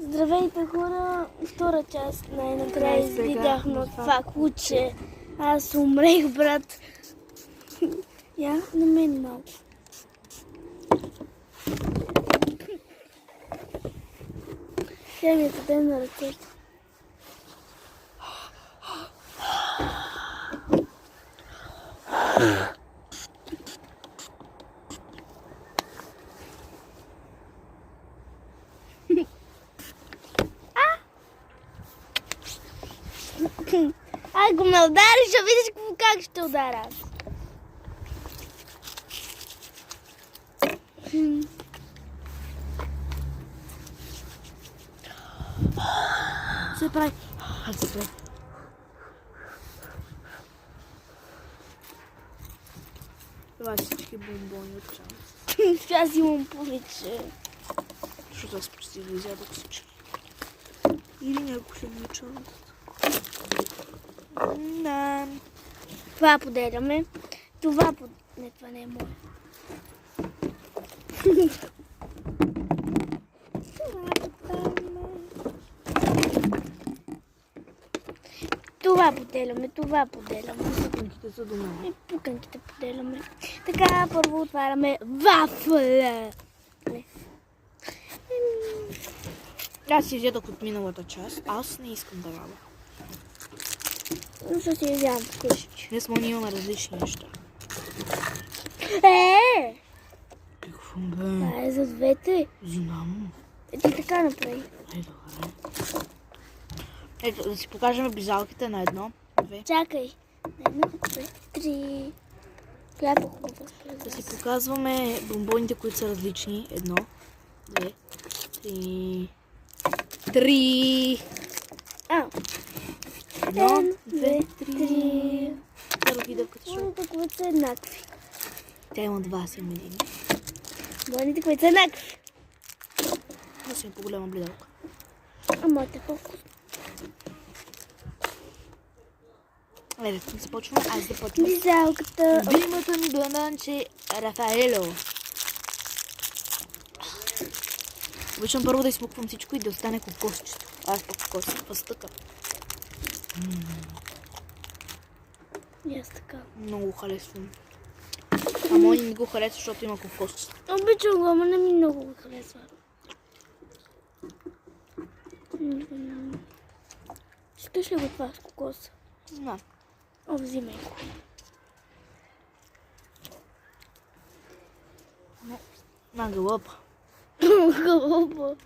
Здравейте хора, втора част най-накрая изгледахме от това куче. Аз умрех, брат. Я на мен малко. Тя ми даде на ръцете. Ако ме удариш, ще видиш как ще ударя аз. Се прави. Как се прави? Това са всички бомбони от чанс. Аз имам повече. Защото аз почти го изядох всички. Или някой ще ми чанс. Това поделяме. Това не, това не е мое. Това поделяме, това поделяме. Пуканките са до мен. И пуканките поделяме. Така, първо отваряме вафля. Аз си изядох от миналата част. Аз не искам да рада. Защо си изядам вкъщи? Днес ние имаме различни неща. Какво бе? Това е за двете. Знам. Ти така направи. Ай, добре. Ето, да си покажем бизалките на едно, две. Чакай. Едно, две, три. Коя е по-хубава? Да си показваме бомбоните, които са различни. Едно, две, три. Три! Едно, две, три. Първо виделката шоу. Моите, които са еднакви. Тя има два, аз имам един. Моите, които са еднакви. Аз имам по-голяма блиделка. А моите по-вкусни. Айде, започвам. Аз започвам. Бизалката. Любимото ми бланданче Рафаело. Обичам първо да измуквам всичко и да остане кокосчето. Аз пък кокосът пастъка. И аз така. Много харесвам. А моят не го харесва, защото има кокос. Обичам го, ама не ми много го харесва. Искаш ли го това с кокоса? Знам. О, взимай го. На гълъб. Хубаво.